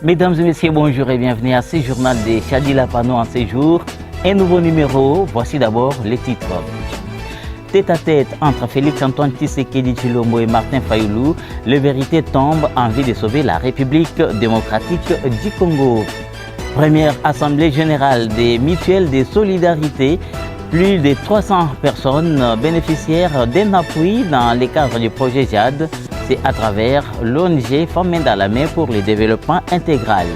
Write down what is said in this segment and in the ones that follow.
Mesdames et messieurs, bonjour et bienvenue à ce journal de Chadila Pano en séjour. Un nouveau numéro, voici d'abord les titres. Tête à tête entre Félix-Antoine Tshisekedi Tshilombo et Martin Fayulu, le vérité tombe en vue de sauver la République démocratique du Congo. Première assemblée générale des mutuelles de solidarité. Plus de 300 personnes bénéficiaires d'un appui dans le cadre du projet JAD. C'est à travers l'ONG Femmes Main dans la Main pour le développement intégral.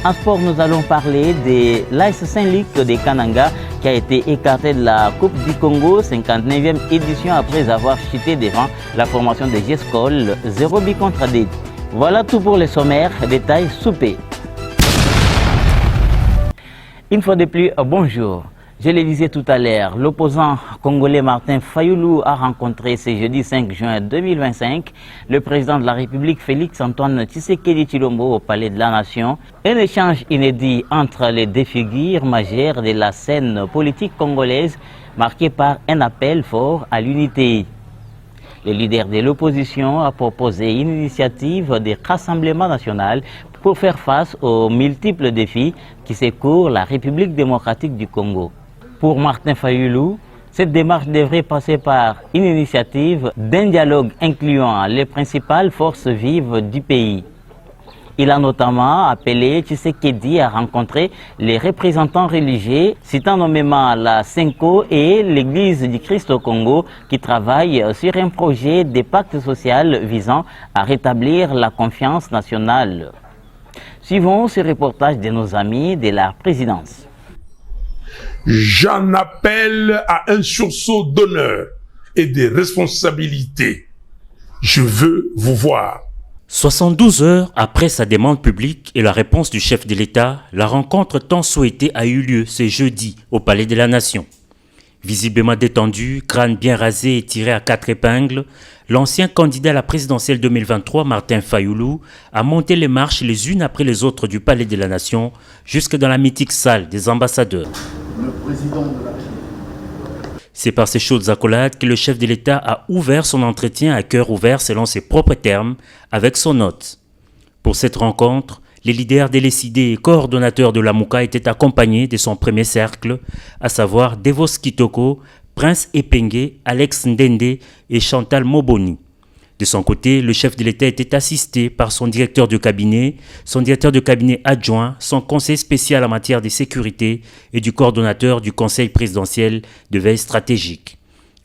En sport, nous allons parler de l'AS Saint-Luc de Kananga qui a été écarté de la Coupe du Congo, 59e édition après avoir chuté devant la formation de GESCOL 0 but contre 2. Voilà tout pour les sommaires, détails soupés. Une fois de plus, bonjour. Je le disais tout à l'heure, l'opposant congolais Martin Fayulu a rencontré ce jeudi 5 juin 2025 le président de la République Félix-Antoine Tshisekedi Tshilombo au Palais de la Nation. Un échange inédit entre les deux figures majeures de la scène politique congolaise marqué par un appel fort à l'unité. Le leader de l'opposition a proposé une initiative de rassemblement national pour faire face aux multiples défis qui secourent la République démocratique du Congo. Pour Martin Fayulu, cette démarche devrait passer par une initiative d'un dialogue incluant les principales forces vives du pays. Il a notamment appelé Tshisekedi à rencontrer les représentants religieux, citant nommément la SENCO et l'Église du Christ au Congo, qui travaillent sur un projet de pacte social visant à rétablir la confiance nationale. Suivons ce reportage de nos amis de la présidence. J'en appelle à un sursaut d'honneur et de responsabilité. Je veux vous voir. 72 heures après sa demande publique et la réponse du chef de l'État, la rencontre tant souhaitée a eu lieu ce jeudi au Palais de la Nation. Visiblement détendu, crâne bien rasé et tiré à 4 épingles, l'ancien candidat à la présidentielle 2023, Martin Fayulu, a monté les marches les unes après les autres du Palais de la Nation jusque dans la mythique salle des ambassadeurs. Le président de la République. C'est par ces chaudes accolades que le chef de l'État a ouvert son entretien à cœur ouvert selon ses propres termes avec son hôte. Pour cette rencontre, les leaders délécidés et coordonnateurs de la Mouka étaient accompagnés de son premier cercle, à savoir Devos Kitoko, Prince Epenge, Alex Ndende et Chantal Moboni. De son côté, le chef de l'État était assisté par son directeur de cabinet adjoint, son conseiller spécial en matière de sécurité et du coordonnateur du conseil présidentiel de veille stratégique.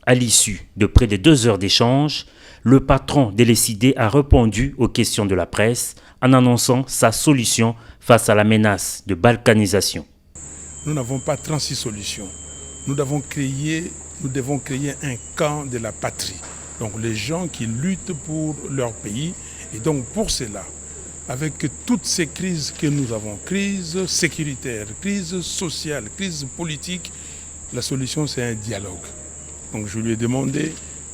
À l'issue de près de 2 heures d'échange, le patron délécidé a répondu aux questions de la presse en annonçant sa solution face à la menace de balkanisation. Nous n'avons pas 36 solutions. Nous devons créer un camp de la patrie. Donc les gens qui luttent pour leur pays. Et donc pour cela, avec toutes ces crises que nous avons, crise sécuritaire, crise sociale, crise politique, la solution c'est un dialogue. Donc je lui ai demandé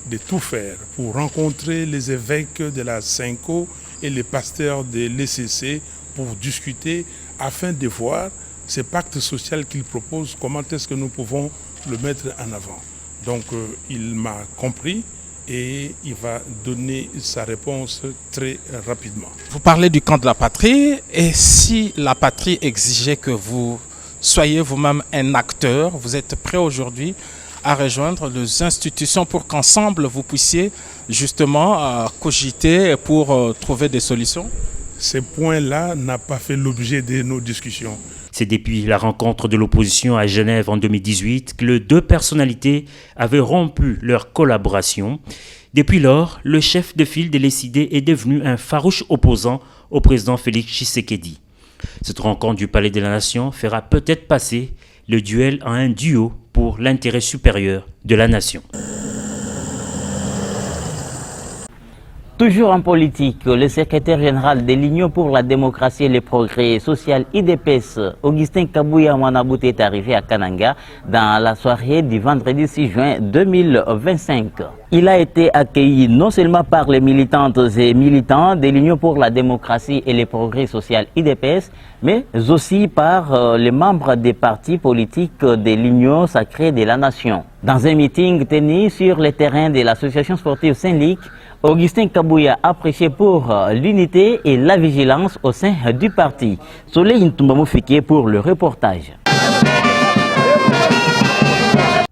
de tout faire pour rencontrer les évêques de la SENCO et les pasteurs de l'ECC pour discuter afin de voir ce pacte social qu'il propose, comment est-ce que nous pouvons le mettre en avant. Donc il m'a compris et il va donner sa réponse très rapidement. Vous parlez du camp de la patrie, et si la patrie exigeait que vous soyez vous-même un acteur, vous êtes prêt aujourd'hui à rejoindre les institutions pour qu'ensemble vous puissiez justement cogiter pour trouver des solutions? Ce point-là n'a pas fait l'objet de nos discussions. C'est depuis la rencontre de l'opposition à Genève en 2018 que les deux personnalités avaient rompu leur collaboration. Depuis lors, le chef de file délécidé est devenu un farouche opposant au président Félix Tshisekedi. Cette rencontre du Palais de la Nation fera peut-être passer le duel en un duo pour l'intérêt supérieur de la nation. Toujours en politique, le secrétaire général de l'Union pour la démocratie et le progrès social IDPS, Augustin Kabouya Mwanaboute, est arrivé à Kananga dans la soirée du vendredi 6 juin 2025. Il a été accueilli non seulement par les militantes et militants de l'Union pour la démocratie et le progrès social IDPS, mais aussi par les membres des partis politiques de l'Union sacrée de la nation. Dans un meeting tenu sur le terrain de l'association sportive Saint-Luc, Augustin Kabouya a prêché pour l'unité et la vigilance au sein du parti. Soleil Ntumbamou Fike pour le reportage.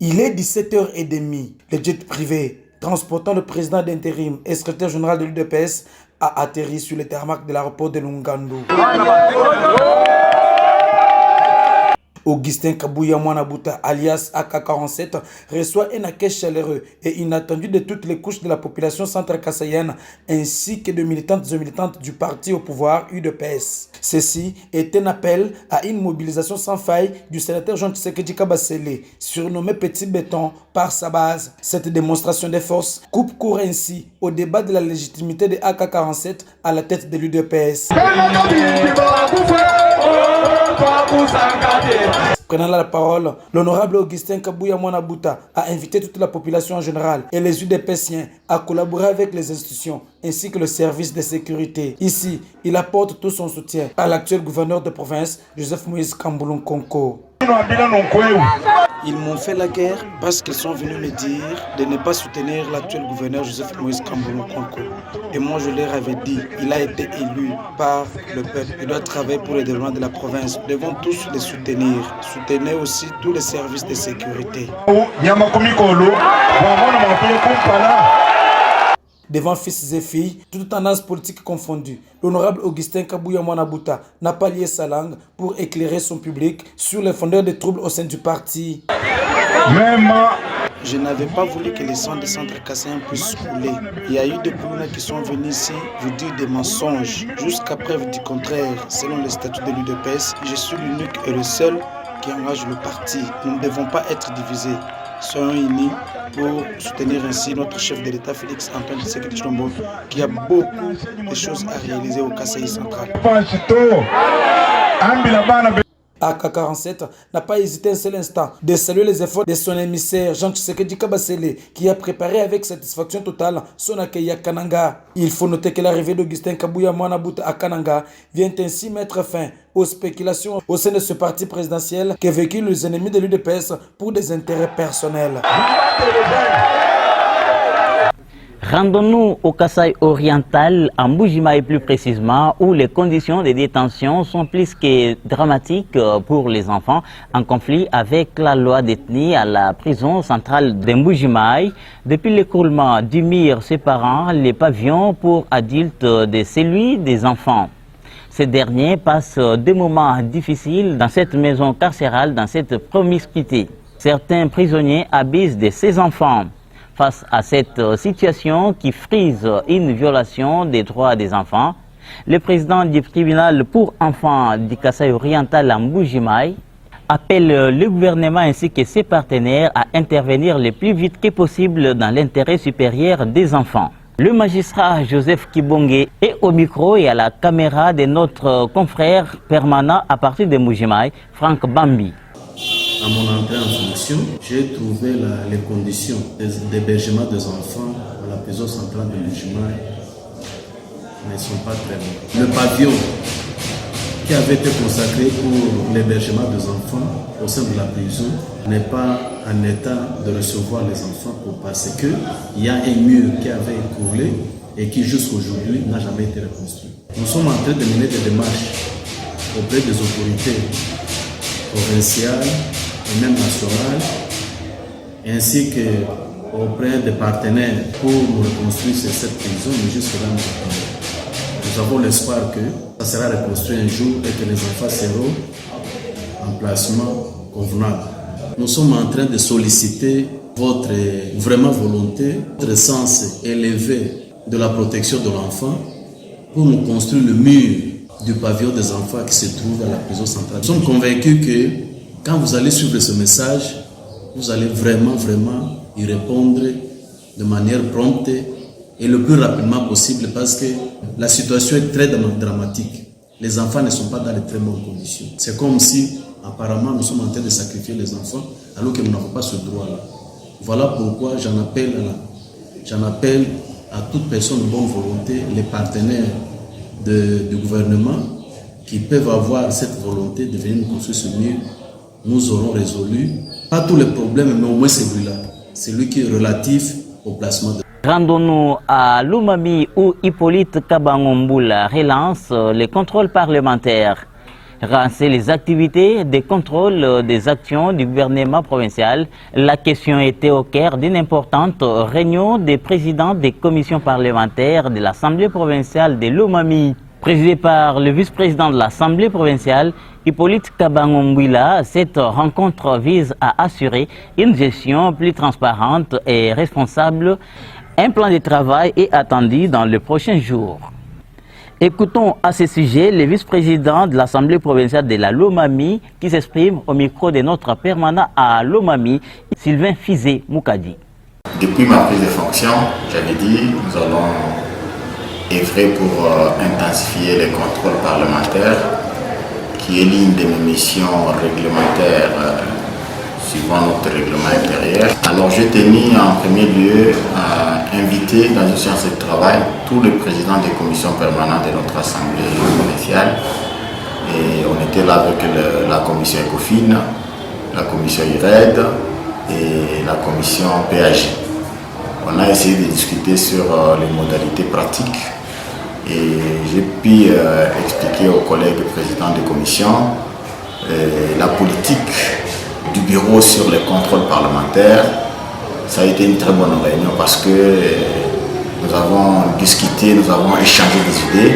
Il est 17h30. Le jet privé transportant le président d'intérim et secrétaire général de l'UDPS a atterri sur le tarmac de l'aéroport de Lungando. Augustin Kabouya Mwanabuta, alias AK-47, reçoit un accueil chaleureux et inattendu de toutes les couches de la population centre-kassaïenne ainsi que de militantes et militantes du parti au pouvoir UDPS. Ceci est un appel à une mobilisation sans faille du sénateur Jean Tshisekedi Kabasele, surnommé Petit Béton par sa base. Cette démonstration de force coupe court ainsi au débat de la légitimité de AK-47 à la tête de l'UDPS. Prenant la parole, l'honorable Augustin Kabouya Mwanabuta a invité toute la population en général et les UDPSiens à collaborer avec les institutions ainsi que le service de sécurité. Ici, il apporte tout son soutien à l'actuel gouverneur de province, Joseph Moïse Kambouloum Konko. Ils m'ont fait la guerre parce qu'ils sont venus me dire de ne pas soutenir l'actuel gouverneur Joseph Moïse Kambouloum Konko. Et moi je leur avais dit, il a été élu par le peuple. Il doit travailler pour le développement de la province. Nous devons tous les soutenir. Soutenez aussi tous les services de sécurité. Devant fils et filles, toutes tendances politiques confondues, l'honorable Augustin Kabouya Mwanabuta n'a pas lié sa langue pour éclairer son public sur les fondeurs des troubles au sein du parti. Je n'avais pas voulu que les sangs des centres kassaïens puissent couler. Il y a eu des Poulouna qui sont venus ici vous dire des mensonges. Jusqu'à preuve du contraire, selon les statuts de l'UDPS, je suis l'unique et le seul qui engage le parti. Nous ne devons pas être divisés. Soyons unis pour soutenir ainsi notre chef de l'État Félix Antoine Tshisekedi Tshilombo qui a beaucoup de choses à réaliser au Kasaï central. AK-47 n'a pas hésité un seul instant de saluer les efforts de son émissaire Jean Tshisekedi Kabasele qui a préparé avec satisfaction totale son accueil à Kananga. Il faut noter que l'arrivée d'Augustin Kabouya Mwanabuta à Kananga vient ainsi mettre fin aux spéculations au sein de ce parti présidentiel qui véhicule les ennemis de l'UDPS pour des intérêts personnels. Rendons-nous au Kasaï oriental, à Mbujimaï plus précisément, où les conditions de détention sont plus que dramatiques pour les enfants en conflit avec la loi d'ethnie à la prison centrale de Mbujimaï. Depuis l'écroulement du mur séparant les pavillons pour adultes de celui des enfants. Ces derniers passent des moments difficiles dans cette maison carcérale, dans cette promiscuité. Certains prisonniers abusent de ces enfants. Face à cette situation qui frise une violation des droits des enfants, le président du tribunal pour enfants du Kasaï oriental à Mbujimaï appelle le gouvernement ainsi que ses partenaires à intervenir le plus vite que possible dans l'intérêt supérieur des enfants. Le magistrat Joseph Kibonge est au micro et à la caméra de notre confrère permanent à partir de Mbujimaï, Franck Bambi. À mon entrée en fonction, j'ai trouvé les conditions d'hébergement des enfants à la prison centrale de Mbujimaï ne sont pas très bonnes. Le pavillon qui avait été consacré pour l'hébergement des enfants au sein de la prison n'est pas en état de recevoir les enfants parce qu'il y a un mur qui avait écroulé et qui jusqu'aujourd'hui n'a jamais été reconstruit. Nous sommes en train de mener des démarches auprès des autorités provinciales et même nationales, ainsi qu'auprès des partenaires pour nous reconstruire cette prison, mais jusque-là, nous avons l'espoir que ça sera reconstruit un jour et que les enfants seront en placement convenable. Nous sommes en train de solliciter votre vraiment volonté, votre sens élevé de la protection de l'enfant pour nous construire le mur du pavillon des enfants qui se trouve à la prison centrale. Nous sommes convaincus que quand vous allez suivre ce message, vous allez vraiment y répondre de manière prompte et le plus rapidement possible parce que la situation est très dramatique. Les enfants ne sont pas dans de très bonnes conditions. C'est comme si, apparemment, nous sommes en train de sacrifier les enfants alors que nous n'avons pas ce droit-là. Voilà pourquoi j'en appelle à toute personne de bonne volonté, les partenaires du gouvernement qui peuvent avoir cette volonté de venir nous construire ce mur. Nous aurons résolu, pas tous les problèmes, mais au moins celui-là, celui qui est relatif au placement de... Rendons-nous à Lomami où Hippolyte Kabangomboula relance les contrôles parlementaires. Relancer les activités des contrôles des actions du gouvernement provincial. La question était au cœur d'une importante réunion des présidents des commissions parlementaires de l'Assemblée provinciale de Lomami. Présidée par le vice-président de l'Assemblée provinciale, Hippolyte Kabangomboula, cette rencontre vise à assurer une gestion plus transparente et responsable. Un plan de travail est attendu dans les prochains jours. Écoutons à ce sujet le vice-président de l'Assemblée provinciale de la Lomami qui s'exprime au micro de notre permanent à Lomami, Sylvain Fizé Moukadi. Depuis ma prise de fonction, j'avais dit nous allons œuvrer pour intensifier les contrôles parlementaires qui est l'une de mes missions réglementaires suivant notre règlement intérieur. Alors j'ai tenu en premier lieu à inviter dans une séance de travail tous les présidents des commissions permanentes de notre Assemblée provinciale. Et on était là avec la commission ECOFIN, la commission IRED et la commission PAG. On a essayé de discuter sur les modalités pratiques et j'ai pu expliquer aux collègues présidents des commissions la politique du bureau sur les contrôles parlementaires. Ça a été une très bonne réunion parce que nous avons discuté, nous avons échangé des idées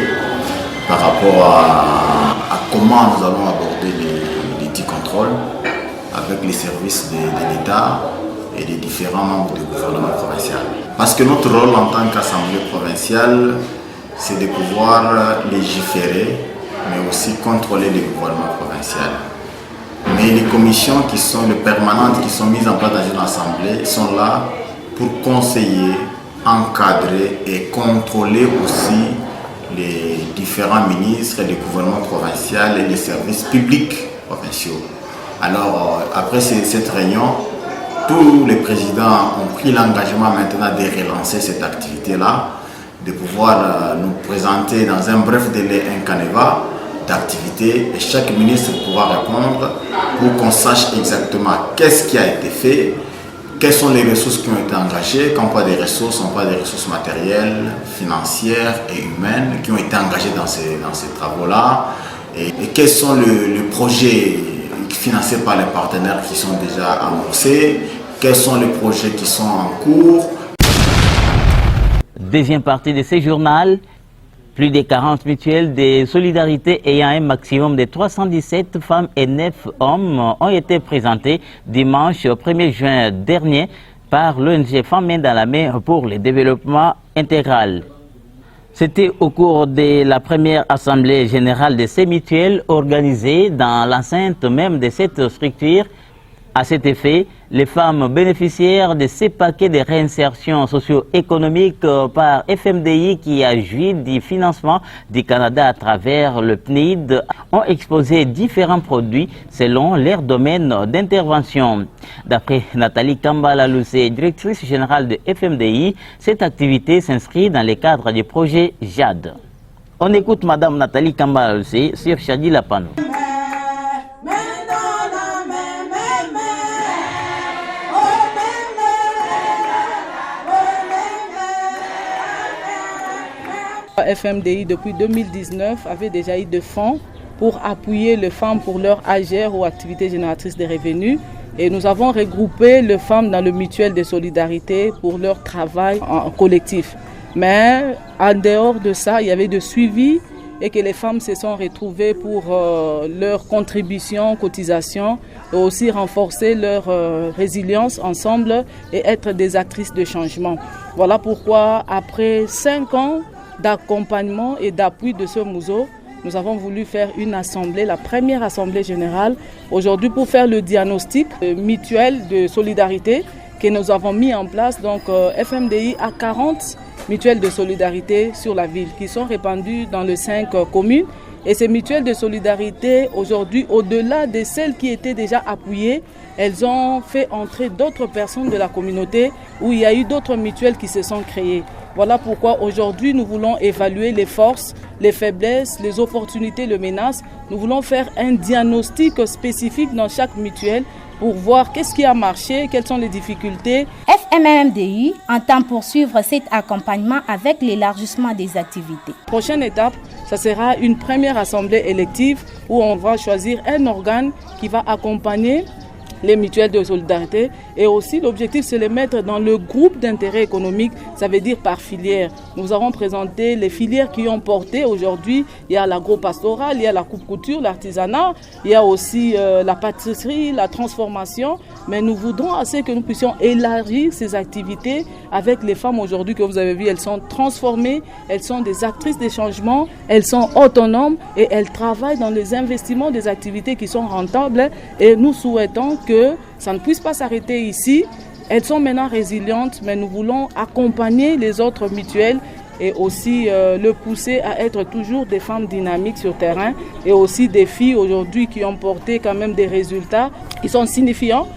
par rapport à comment nous allons aborder les dits contrôles avec les services de l'État et les différents membres du gouvernement provincial. Parce que notre rôle en tant qu'Assemblée provinciale, c'est de pouvoir légiférer, mais aussi contrôler le gouvernement provincial. Mais les commissions qui sont les permanentes, qui sont mises en place dans une assemblée, sont là pour conseiller, encadrer et contrôler aussi les différents ministres, les gouvernements provinciaux et les services publics provinciaux. Alors, après cette réunion, tous les présidents ont pris l'engagement maintenant de relancer cette activité-là, de pouvoir nous présenter dans un bref délai un canevas d'activité et chaque ministre pourra répondre pour qu'on sache exactement qu'est-ce qui a été fait, quelles sont les ressources qui ont été engagées, quand on parle des ressources, on parle des ressources matérielles, financières et humaines qui ont été engagées dans ces travaux-là et quels sont les projets financés par les partenaires qui sont déjà amorcés, quels sont les projets qui sont en cours. Deuxième partie de ce journal. Plus de 40 mutuelles de solidarité ayant un maximum de 317 femmes et 9 hommes ont été présentées dimanche 1er juin dernier par l'ONG Femmes Main dans la Main pour le développement intégral. C'était au cours de la première assemblée générale de ces mutuelles organisée dans l'enceinte même de cette structure. À cet effet, les femmes bénéficiaires de ces paquets de réinsertion socio-économique par FMDI qui a joui du financement du Canada à travers le PNID ont exposé différents produits selon leur domaine d'intervention. D'après Nathalie Kambala-Loussé, directrice générale de FMDI, cette activité s'inscrit dans le cadre du projet JAD. On écoute Madame Nathalie Kambala-Loussé sur Chadi Lapano. FMDI depuis 2019 avait déjà eu des fonds pour appuyer les femmes pour leur AGR ou activité génératrice de revenus et nous avons regroupé les femmes dans le mutuel de solidarité pour leur travail en collectif. Mais en dehors de ça, il y avait de suivi et que les femmes se sont retrouvées pour leur contribution, cotisation et aussi renforcer leur résilience ensemble et être des actrices de changement. Voilà pourquoi après 5 ans d'accompagnement et d'appui de ce MUSO, nous avons voulu faire une assemblée, la première assemblée générale, aujourd'hui pour faire le diagnostic mutuel de solidarité que nous avons mis en place. Donc FMDI a 40 mutuelles de solidarité sur la ville qui sont répandues dans les 5 communes. Et ces mutuelles de solidarité, aujourd'hui, au-delà de celles qui étaient déjà appuyées, elles ont fait entrer d'autres personnes de la communauté où il y a eu d'autres mutuelles qui se sont créées. Voilà pourquoi aujourd'hui nous voulons évaluer les forces, les faiblesses, les opportunités, les menaces. Nous voulons faire un diagnostic spécifique dans chaque mutuelle pour voir qu'est-ce qui a marché, quelles sont les difficultés. FMMDI entend poursuivre cet accompagnement avec l'élargissement des activités. Prochaine étape, ça sera une première assemblée élective où on va choisir un organe qui va accompagner les mutuelles de solidarité et aussi l'objectif c'est de les mettre dans le groupe d'intérêt économique, ça veut dire par filière. Nous avons présenté les filières qui ont porté aujourd'hui, il y a l'agro-pastoral, il y a la coupe-couture, l'artisanat, il y a aussi la pâtisserie, la transformation, mais nous voudrons assez que nous puissions élargir ces activités avec les femmes aujourd'hui que vous avez vues, elles sont transformées, elles sont des actrices des changements, elles sont autonomes et elles travaillent dans les investissements des activités qui sont rentables et nous souhaitons que ça ne puisse pas s'arrêter ici. Elles sont maintenant résilientes, mais nous voulons accompagner les autres mutuelles et aussi le pousser à être toujours des femmes dynamiques sur terrain et aussi des filles aujourd'hui qui ont porté quand même des résultats qui sont signifiants.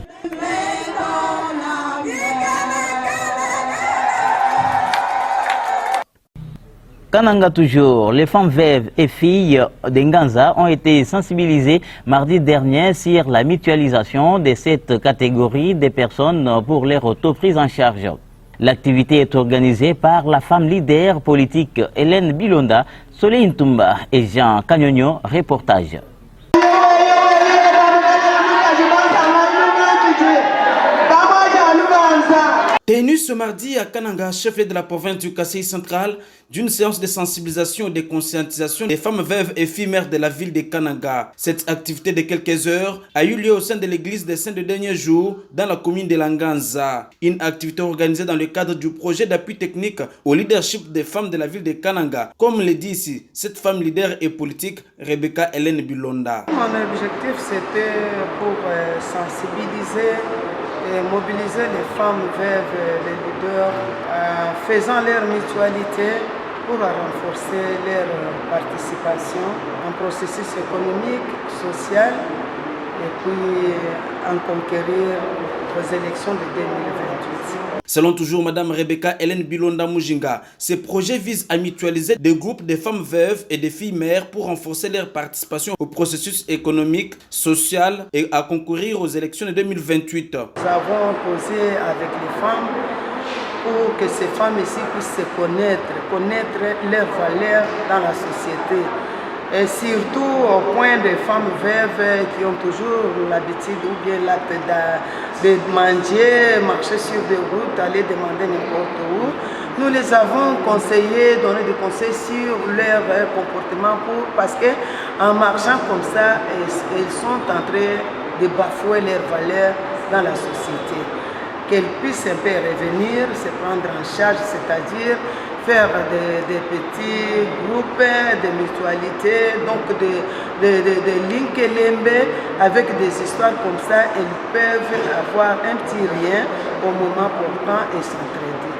Kananga toujours, les femmes veuves et filles d'Nganza ont été sensibilisées mardi dernier sur la mutualisation de cette catégorie de personnes pour leur auto-prise en charge. L'activité est organisée par la femme leader politique Hélène Bilonda, Soleil Ntumba et Jean Cagnogno. Reportage. Tenu ce mardi à Kananga, chef-lieu de la province du Kasaï central, d'une séance de sensibilisation et de conscientisation des femmes veuves et filles mères de la ville de Kananga. Cette activité de quelques heures a eu lieu au sein de l'église des Saints de dernier jour dans la commune de Langanza. Une activité organisée dans le cadre du projet d'appui technique au leadership des femmes de la ville de Kananga. Comme le dit ici, cette femme leader et politique, Rebecca Hélène Bilonda. Mon objectif c'était pour sensibiliser et mobiliser les femmes veuves, les leaders, faisant leur mutualité pour renforcer leur participation en processus économique, social et puis en conquérir aux élections de 2028. Selon toujours Madame Rebecca Hélène Bilonda Mujinga, ces projets visent à mutualiser des groupes de femmes veuves et de filles mères pour renforcer leur participation au processus économique, social et à concourir aux élections de 2028. Nous avons posé avec les femmes pour que ces femmes ici puissent se connaître leurs valeurs dans la société. Et surtout au point des femmes veuves qui ont toujours l'habitude ou bien l'acte de manger, marcher sur des routes, aller demander n'importe où. Nous les avons conseillés, donné des conseils sur leur comportement parce qu'en marchant comme ça, elles sont en train de bafouer leurs valeurs dans la société. Qu'elles puissent un peu revenir, se prendre en charge, c'est-à-dire faire des petits groupes de mutualité, donc de link avec des histoires comme ça, elles peuvent avoir un petit rien au moment portant et s'entraider.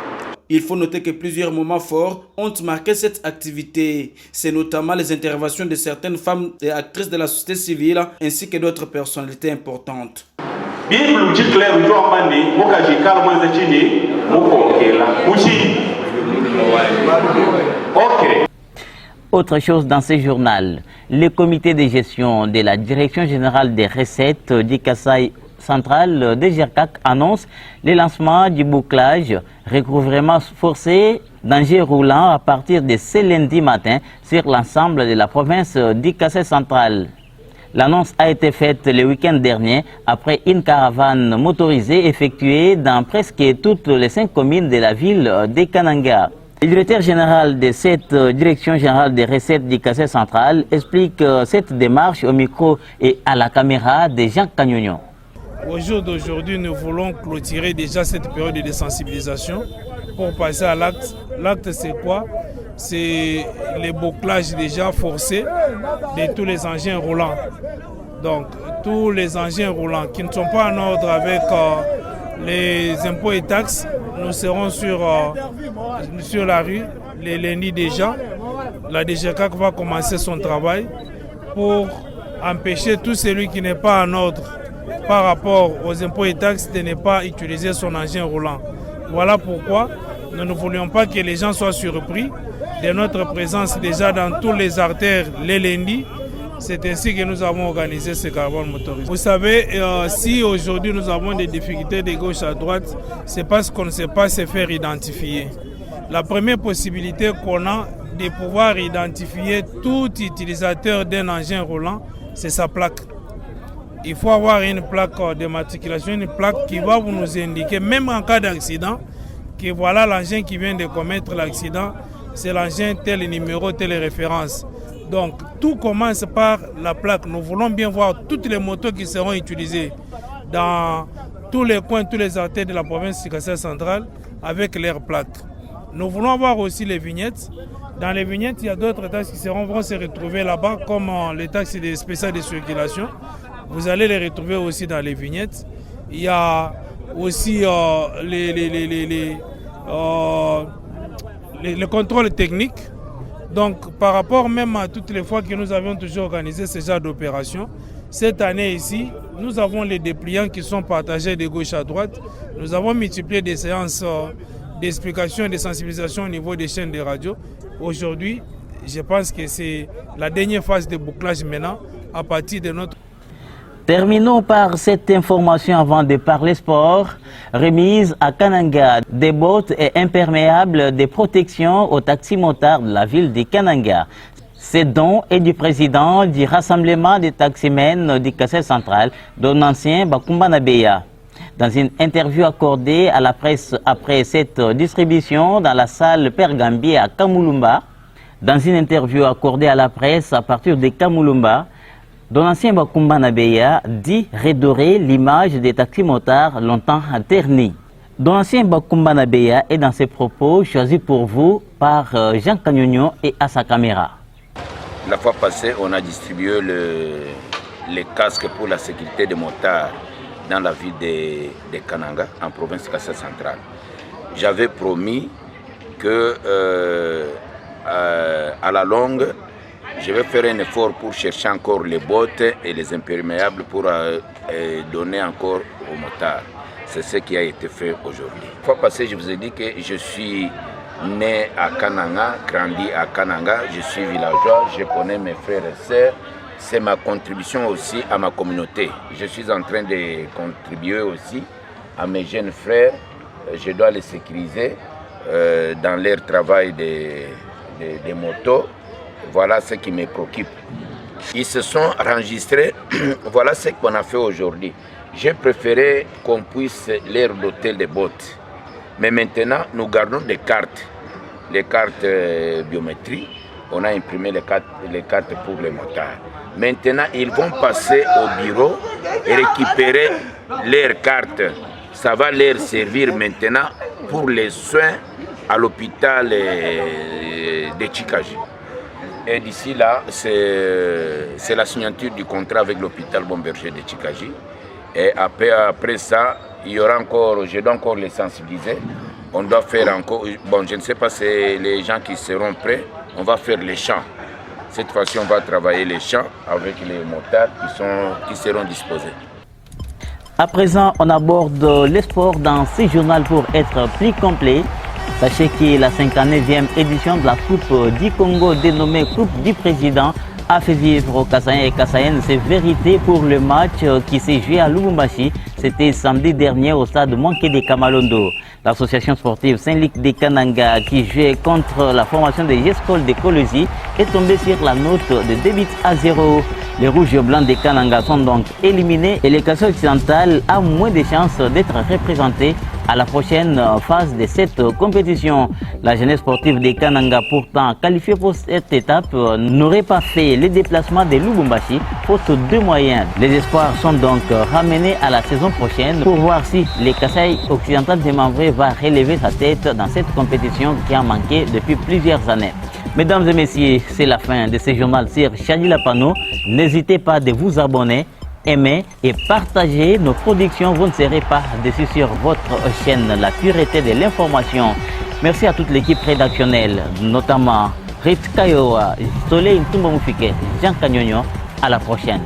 Il faut noter que plusieurs moments forts ont marqué cette activité. C'est notamment les interventions de certaines femmes et actrices de la société civile ainsi que d'autres personnalités importantes. Autre chose dans ce journal, le comité de gestion de la Direction générale des recettes du Kasaï central de GERCAC annonce le lancement du bouclage recouvrement forcé danger roulant à partir de ce lundi matin sur l'ensemble de la province du Kasaï central. L'annonce a été faite le week-end dernier après une caravane motorisée effectuée dans presque toutes les 5 communes de la ville de Kananga. Le directeur général de cette direction générale des recettes du Kasaï central explique cette démarche au micro et à la caméra de Jean Cagnogno. Au jour d'aujourd'hui, nous voulons clôturer déjà cette période de sensibilisation pour passer à l'acte. L'acte, c'est quoi? C'est le bouclage déjà forcé de tous les engins roulants. Donc, tous les engins roulants qui ne sont pas en ordre avec les impôts et taxes, nous serons sur la rue les lundis déjà. La DGCAC va commencer son travail pour empêcher tout celui qui n'est pas en ordre par rapport aux impôts et taxes de ne pas utiliser son engin roulant. Voilà pourquoi Nous ne voulions pas que les gens soient surpris de notre présence déjà dans tous les artères les lundis. C'est ainsi que nous avons organisé ce caravane motorisé. Vous savez, si aujourd'hui nous avons des difficultés de gauche à droite, c'est parce qu'on ne sait pas se faire identifier. La première possibilité qu'on a de pouvoir identifier tout utilisateur d'un engin roulant, c'est sa plaque. Il faut avoir une plaque de matriculation, une plaque qui va vous nous indiquer, même en cas d'accident, que voilà l'engin qui vient de commettre l'accident, c'est l'engin tel numéro, telle référence. Donc tout commence par la plaque. Nous voulons bien voir toutes les motos qui seront utilisées dans tous les coins, tous les artères de la province du Kasaï central avec leurs plaques. Nous voulons voir aussi les vignettes. Dans les vignettes, il y a d'autres taxes qui vont se retrouver là-bas, comme les taxes spéciales de circulation. Vous allez les retrouver aussi dans les vignettes. Il y a aussi le contrôle technique. Donc, par rapport même à toutes les fois que nous avions toujours organisé ce genre d'opération, cette année ici, nous avons les dépliants qui sont partagés de gauche à droite. Nous avons multiplié des séances d'explication et de sensibilisation au niveau des chaînes de radio. Aujourd'hui, je pense que c'est la dernière phase de bouclage maintenant à partir de notre... Terminons par cette information avant de parler sport. Remise à Kananga des bottes et imperméables de protection aux taximotards de la ville de Kananga. Ce don est du président du rassemblement des taximens du Kasaï central, Donatien Bakumbana Beya. Dans une interview accordée à la presse après cette distribution dans la salle Père Gambier à Kamulumba, à partir de Kamulumba, Donatien Bakumbana Beya dit redorer l'image des taximotards longtemps ternis. Donatien Bakumbana Beya est dans ses propos choisis pour vous par Jean Kanyonyo et à sa caméra. La fois passée, on a distribué les casques pour la sécurité des motards dans la ville de Kananga, en province Kasaï centrale. J'avais promis que à la longue, je vais faire un effort pour chercher encore les bottes et les imperméables pour donner encore aux motards. C'est ce qui a été fait aujourd'hui. La fois passée, je vous ai dit que je suis né à Kananga, grandi à Kananga, je suis villageois, je connais mes frères et sœurs. C'est ma contribution aussi à ma communauté. Je suis en train de contribuer aussi à mes jeunes frères. Je dois les sécuriser dans leur travail des motos. Voilà ce qui me préoccupe. Ils se sont enregistrés. Voilà ce qu'on a fait aujourd'hui. J'ai préféré qu'on puisse leur doter des bottes. Mais maintenant, nous gardons des cartes. Les cartes biométriques. On a imprimé les cartes pour les motards. Maintenant, ils vont passer au bureau et récupérer leurs cartes. Ça va leur servir maintenant pour les soins à l'hôpital de Chikaji. Et d'ici là, c'est la signature du contrat avec l'hôpital Bomberger de Chikaji. Et après ça, il y aura encore, je dois encore les sensibiliser. On doit faire encore, bon, je ne sais pas si les gens qui seront prêts, on va faire les champs. Cette fois-ci, on va travailler les champs avec les motards qui seront disposés. À présent, on aborde les sports dans ce journal pour être plus complet. Sachez que la 59e édition de la Coupe du Congo, dénommée Coupe du Président, a fait vivre aux Kasaïens et Kasaïennes ses vérités pour le match qui s'est joué à Lubumbashi. C'était samedi dernier au stade Manqué de Kamalondo. L'association sportive Saint-Luc de Kananga, qui jouait contre la formation des Gescol de Kolosi, est tombée sur la note de 2 buts à 0. Les rouges et blancs de Kananga sont donc éliminés et les Kasaï occidental a moins de chances d'être représentés à la prochaine phase de cette compétition. La jeunesse sportive de Kananga, pourtant qualifiée pour cette étape, n'aurait pas fait les déplacements de Lubumbashi faute de moyens. Les espoirs sont donc ramenés à la saison prochaine pour voir si les Kasaï occidental de Mambré va relever sa tête dans cette compétition qui a manqué depuis plusieurs années. Mesdames et messieurs, c'est la fin de ce journal sur Chadi Lapano. N'hésitez pas de vous abonner, aimer et partager nos productions. Vous ne serez pas déçus sur votre chaîne La Pureté de l'Information. Merci à toute l'équipe rédactionnelle, notamment Rit Kayoa, Soleil Ntumba Moufike, Jean Kanyonyo. À la prochaine.